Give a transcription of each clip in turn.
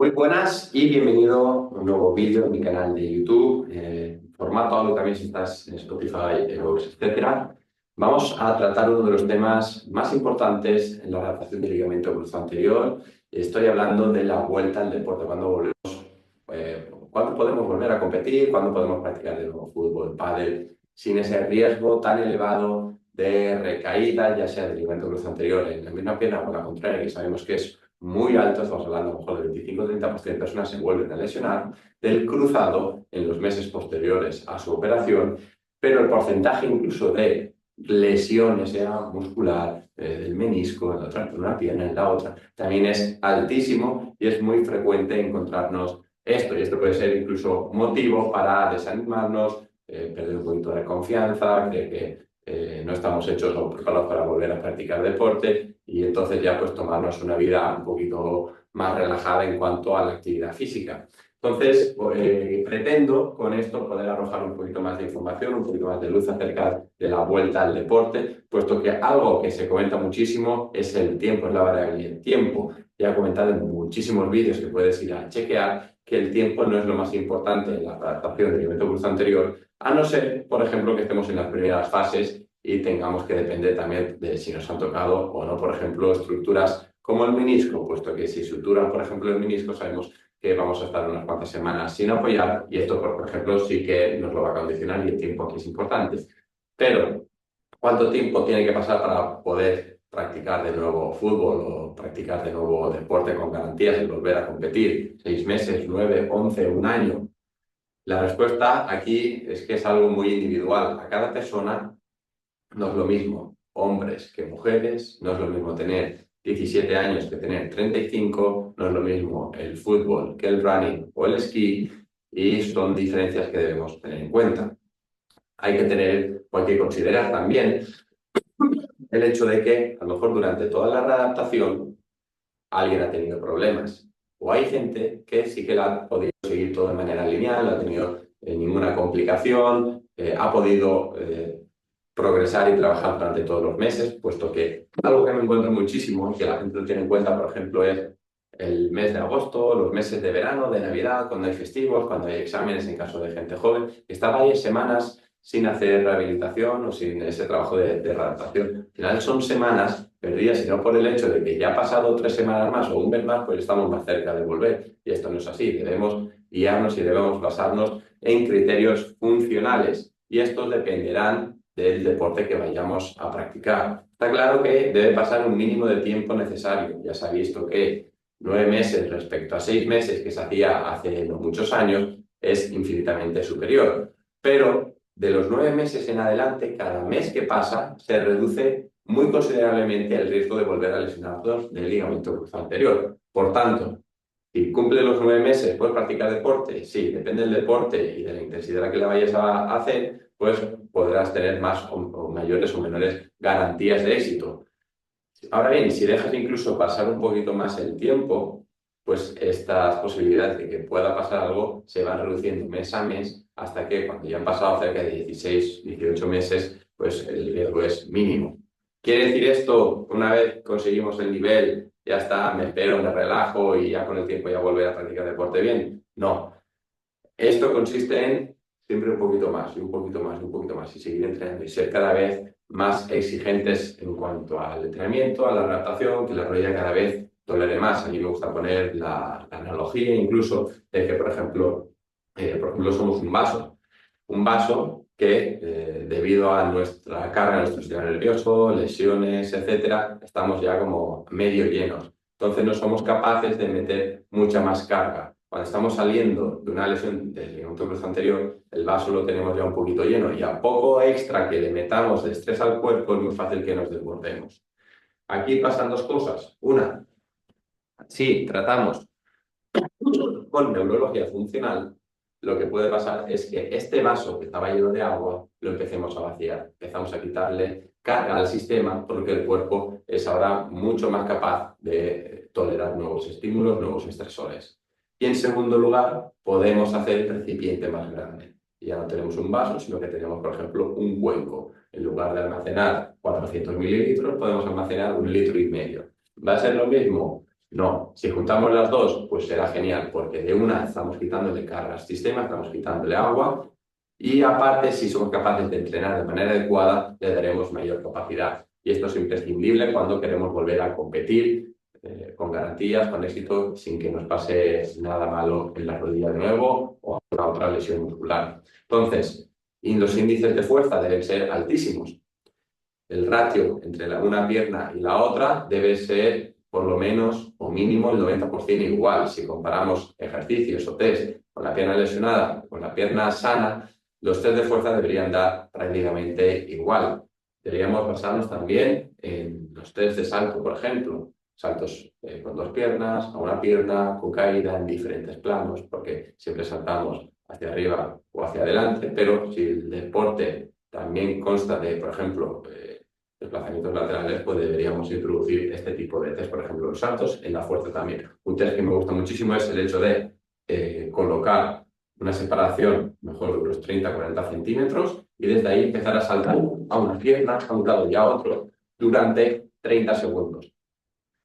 Muy buenas y bienvenido a un nuevo vídeo en mi canal de YouTube, formato audio también si estás en Spotify, Evox, etcétera. Vamos a tratar uno de los temas más importantes en la adaptación del ligamento cruzado anterior. Estoy hablando de la vuelta al deporte, cuándo podemos volver a competir, cuándo podemos practicar de nuevo fútbol, pádel, sin ese riesgo tan elevado de recaída, ya sea del ligamento cruzado anterior en la misma pierna o por la contraria, que sabemos que es muy alto, estamos hablando a lo mejor del 25-30% de personas se vuelven a lesionar, del cruzado en los meses posteriores a su operación, pero el porcentaje incluso de lesiones, sea muscular, del menisco, en una pierna, en la otra, también es altísimo y es muy frecuente encontrarnos esto, y esto puede ser incluso motivo para desanimarnos, perder un poquito de confianza, creer que no estamos hechos o preparados para volver a practicar deporte y entonces ya pues tomarnos una vida un poquito más relajada en cuanto a la actividad física. Entonces, pretendo con esto poder arrojar un poquito más de información, un poquito más de luz acerca de la vuelta al deporte, puesto que algo que se comenta muchísimo es el tiempo, es la variabilidad del tiempo. Ya he comentado en muchísimos vídeos que puedes ir a chequear que el tiempo no es lo más importante en la adaptación del ligamento cruzado anterior, a no ser, por ejemplo, que estemos en las primeras fases y tengamos que depender también de si nos han tocado o no, por ejemplo, estructuras como el menisco, puesto que si suturan, por ejemplo, el menisco, sabemos que vamos a estar unas cuantas semanas sin apoyar y esto, por ejemplo, sí que nos lo va a condicionar y el tiempo aquí es importante. Pero, ¿cuánto tiempo tiene que pasar para poder practicar de nuevo fútbol o practicar de nuevo deporte con garantías y volver a competir? ¿6 meses, 9, 11, un año? La respuesta aquí es que es algo muy individual. A cada persona no es lo mismo hombres que mujeres, no es lo mismo tener 17 años que tener 35, no es lo mismo el fútbol que el running o el esquí, y son diferencias que debemos tener en cuenta. Hay que considerar también el hecho de que a lo mejor durante toda la readaptación alguien ha tenido problemas. O hay gente que sí que la ha podido seguir todo de manera lineal, no ha tenido ninguna complicación, ha podido progresar y trabajar durante todos los meses, puesto que algo que me encuentro muchísimo y que la gente no tiene en cuenta, por ejemplo, es el mes de agosto, los meses de verano, de Navidad, cuando hay festivos, cuando hay exámenes en caso de gente joven, que está varias semanas sin hacer rehabilitación o sin ese trabajo de readaptación. Al final son semanas perdidas, sino por el hecho de que ya ha pasado 3 semanas más o un mes más, pues estamos más cerca de volver. Y esto no es así. Debemos guiarnos y debemos basarnos en criterios funcionales. Y estos dependerán del deporte que vayamos a practicar. Está claro que debe pasar un mínimo de tiempo necesario. Ya se ha visto que 9 meses respecto a 6 meses que se hacía hace no muchos años es infinitamente superior. Pero de los 9 meses en adelante, cada mes que pasa se reduce muy considerablemente el riesgo de volver a lesionarnos del ligamento cruzado anterior. Por tanto, si cumple los 9 meses, ¿puedes practicar deporte? Sí, depende del deporte y de la intensidad a la que la vayas a hacer, pues podrás tener más o mayores o menores garantías de éxito. Ahora bien, si dejas incluso pasar un poquito más el tiempo, pues estas posibilidades de que pueda pasar algo se van reduciendo mes a mes hasta que cuando ya han pasado cerca de 16, 18 meses, pues el riesgo es mínimo. ¿Quiere decir esto, una vez conseguimos el nivel, ya está, me espero, me relajo y ya con el tiempo ya volver a practicar deporte bien? No. Esto consiste en siempre un poquito más y un poquito más y un poquito más y seguir entrenando y ser cada vez más exigentes en cuanto al entrenamiento, a la adaptación, que la rodilla cada vez tolere más. A mí me gusta poner la analogía incluso de que, por ejemplo, somos un vaso que debido a nuestra carga, nuestro sistema nervioso, lesiones, etcétera, estamos ya como medio llenos. Entonces no somos capaces de meter mucha más carga. Cuando estamos saliendo de una lesión del ligamento cruzado anterior, el vaso lo tenemos ya un poquito lleno y a poco extra que le metamos de estrés al cuerpo es muy fácil que nos desbordemos. Aquí pasan dos cosas. Una, si tratamos con neurología funcional, lo que puede pasar es que este vaso que estaba lleno de agua lo empecemos a vaciar. Empezamos a quitarle carga al sistema porque el cuerpo es ahora mucho más capaz de tolerar nuevos estímulos, nuevos estresores. Y en segundo lugar, podemos hacer el recipiente más grande. Y ya no tenemos un vaso, sino que tenemos, por ejemplo, un cuenco. En lugar de almacenar 400 mililitros, podemos almacenar 1,5 litros. ¿Va a ser lo mismo? No, si juntamos las dos, pues será genial, porque de una estamos quitándole carga al sistema, estamos quitándole agua y aparte, si somos capaces de entrenar de manera adecuada, le daremos mayor capacidad. Y esto es imprescindible cuando queremos volver a competir con garantías, con éxito, sin que nos pase nada malo en la rodilla de nuevo o alguna otra lesión muscular. Entonces, y los índices de fuerza deben ser altísimos. El ratio entre una pierna y la otra debe ser por lo menos o mínimo el 90% igual. Si comparamos ejercicios o test con la pierna lesionada con la pierna sana, los test de fuerza deberían dar prácticamente igual. Deberíamos basarnos también en los test de salto, por ejemplo. Saltos con dos piernas, a una pierna, con caída en diferentes planos, porque siempre saltamos hacia arriba o hacia adelante, pero si el deporte también consta de, por ejemplo, desplazamientos laterales, pues deberíamos introducir este tipo de test, por ejemplo, los saltos, en la fuerza también. Un test que me gusta muchísimo es el hecho de colocar una separación mejor de unos 30-40 centímetros y desde ahí empezar a saltar a una pierna, a un lado y a otro durante 30 segundos.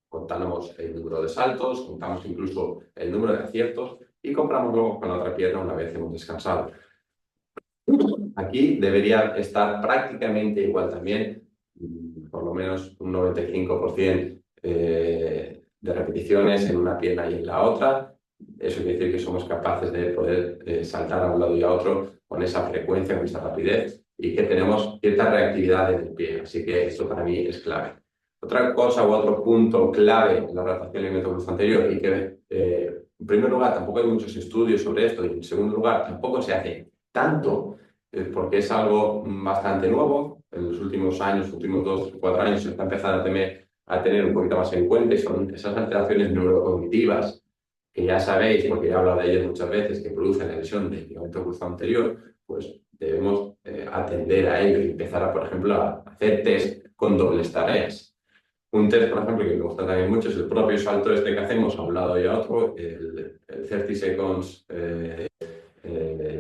Contamos el número de saltos, contamos incluso el número de aciertos y compramos luego con la otra pierna una vez hemos descansado. Aquí debería estar prácticamente igual también, por lo menos un 95% de repeticiones en una pierna y en la otra. Eso quiere decir que somos capaces de poder saltar a un lado y a otro con esa frecuencia, con esa rapidez y que tenemos cierta reactividad en el pie. Así que esto para mí es clave. Otra cosa u otro punto clave en la adaptación al método anterior y que en primer lugar tampoco hay muchos estudios sobre esto y en segundo lugar tampoco se hace tanto porque es algo bastante nuevo. En los últimos años, últimos 2 o 4 años, se está empezando a tener un poquito más en cuenta y son esas alteraciones neurocognitivas que ya sabéis, porque ya he hablado de ellas muchas veces, que producen la lesión del ligamento cruzado anterior, pues debemos atender a ello y empezar, por ejemplo, a hacer test con dobles tareas. Un test, por ejemplo, que me gusta también mucho es el propio salto este que hacemos a un lado y a otro, el 30 seconds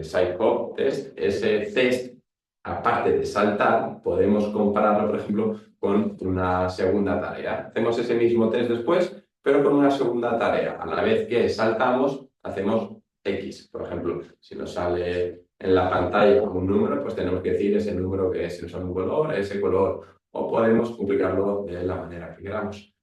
side hop test. Ese test, aparte de saltar, podemos compararlo, por ejemplo, con una segunda tarea. Hacemos ese mismo test después, pero con una segunda tarea. A la vez que saltamos, hacemos X. Por ejemplo, si nos sale en la pantalla un número, pues tenemos que decir ese número que es, si nos sale un color, ese color. O podemos complicarlo de la manera que queramos.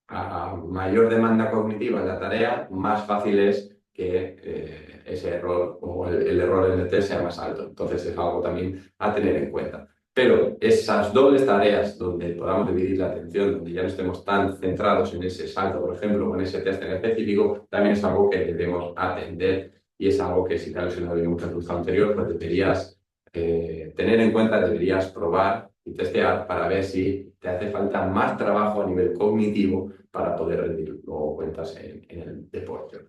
A mayor demanda cognitiva en la tarea, más fácil es que ese error o el error en el test sea más alto. Entonces es algo también a tener en cuenta. Pero esas dobles tareas donde podamos dividir la atención, donde ya no estemos tan centrados en ese salto, por ejemplo, o en ese test en específico, también es algo que debemos atender y es algo que si te ha lesionado en un cruzado anterior, pues deberías tener en cuenta, deberías probar y testear para ver si te hace falta más trabajo a nivel cognitivo para poder rendir luego cuentas en el deporte.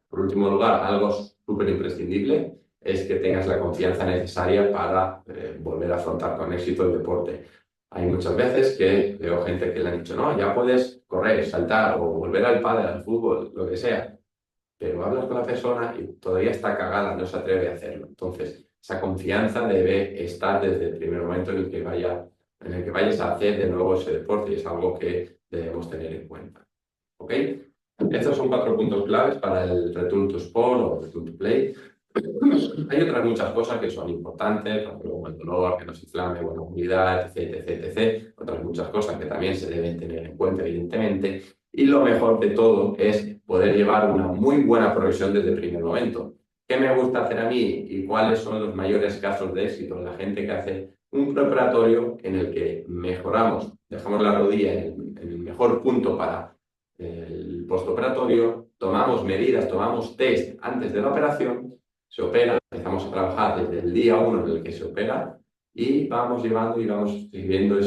Por último lugar, algo súper imprescindible es que tengas la confianza necesaria para volver a afrontar con éxito el deporte. Hay muchas veces que veo gente que le han dicho, no, ya puedes correr, saltar o volver al pádel, al fútbol, lo que sea, pero hablas con la persona y todavía está cagada, no se atreve a hacerlo. Entonces, esa confianza debe estar desde el primer momento en el que vayas a hacer de nuevo ese deporte y es algo que debemos tener en cuenta. ¿Ok? Estos son 4 puntos claves para el Return to Sport o Return to Play. Hay otras muchas cosas que son importantes, por ejemplo, el dolor, que no se inflame, buena movilidad, etc, etc. Otras muchas cosas que también se deben tener en cuenta, evidentemente. Y lo mejor de todo es poder llevar una muy buena progresión desde el primer momento. ¿Qué me gusta hacer a mí y cuáles son los mayores casos de éxito? La gente que hace un preparatorio en el que mejoramos, dejamos la rodilla en el mejor punto para el postoperatorio, tomamos medidas, tomamos test antes de la operación, se opera, empezamos a trabajar desde el día 1 en el que se opera y vamos llevando y vamos siguiendo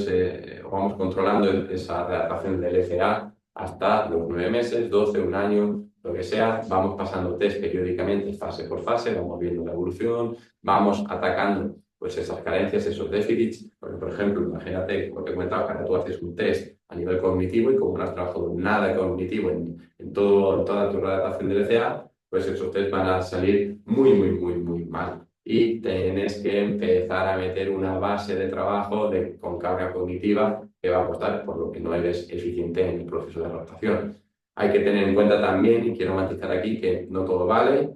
vamos controlando esa adaptación del FA hasta los 9 meses, 12, un año, lo que sea. Vamos pasando test periódicamente, fase por fase, vamos viendo la evolución, vamos atacando pues esas carencias, esos déficits. Porque, por ejemplo, imagínate, como te he comentado, que ahora tú haces un test a nivel cognitivo y como no has trabajado nada cognitivo en toda tu adaptación del FA, pues esos test van a salir muy, muy, muy, muy mal. Y tienes que empezar a meter una base de trabajo con carga cognitiva que va a costar por lo que no eres eficiente en el proceso de adaptación. Hay que tener en cuenta también, y quiero matizar aquí, que no todo vale.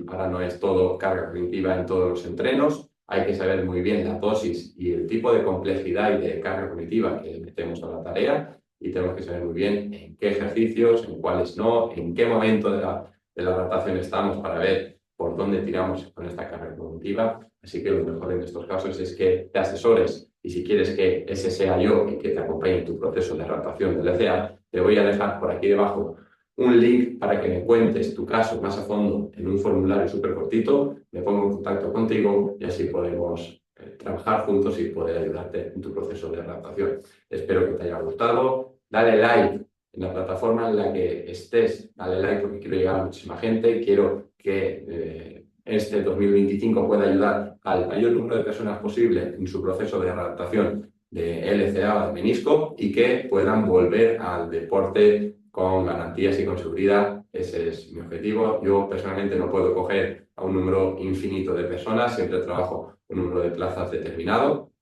Ahora no es todo carga cognitiva en todos los entrenos. Hay que saber muy bien la dosis y el tipo de complejidad y de carga cognitiva que le metemos a la tarea. Y tenemos que saber muy bien en qué ejercicios, en cuáles no, en qué momento de la adaptación estamos para ver por dónde tiramos con esta carga cognitiva. Así que lo mejor en estos casos es que te asesores, y si quieres que ese sea yo y que te acompañe en tu proceso de adaptación del ECA, te voy a dejar por aquí debajo un link para que me cuentes tu caso más a fondo en un formulario súper cortito, me pongo en contacto contigo y así podemos trabajar juntos y poder ayudarte en tu proceso de adaptación. Espero que te haya gustado. Dale like en la plataforma en la que estés, dale like porque quiero llegar a muchísima gente, quiero que este 2025 pueda ayudar al mayor número de personas posible en su proceso de adaptación de LCA o de menisco y que puedan volver al deporte con garantías y con seguridad. Ese es mi objetivo. Yo personalmente no puedo coger a un número infinito de personas, siempre trabajo con un número de plazas determinado.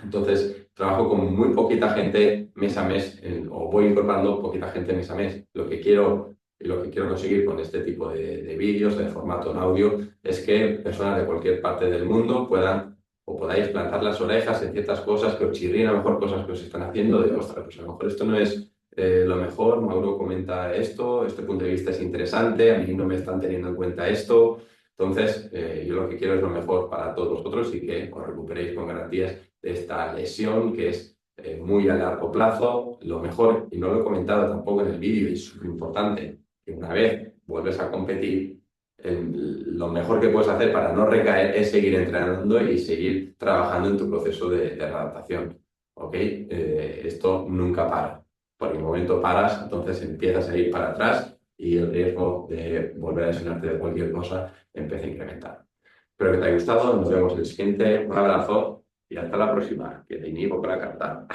Entonces, trabajo con muy poquita gente mes a mes, o voy incorporando poquita gente mes a mes. Lo que quiero conseguir con este tipo de vídeos, de formato en audio, es que personas de cualquier parte del mundo puedan o podáis plantar las orejas en ciertas cosas que os chirrían, a lo mejor cosas que os están haciendo, de ostras, pues a lo mejor esto no es lo mejor, Mauro comenta esto, este punto de vista es interesante, a mí no me están teniendo en cuenta esto. Entonces, yo lo que quiero es lo mejor para todos vosotros y que os recuperéis con garantías de esta lesión que es muy a largo plazo. Lo mejor, y no lo he comentado tampoco en el vídeo, y es súper importante, que una vez vuelves a competir, lo mejor que puedes hacer para no recaer es seguir entrenando y seguir trabajando en tu proceso de adaptación. ¿Ok? Esto nunca para. Por el momento paras, entonces empiezas a ir para atrás y el riesgo de volver a lesionarte de cualquier cosa empieza a incrementar. Espero que te haya gustado, nos vemos en el siguiente. Un abrazo y hasta la próxima. Que te inivo para cantar.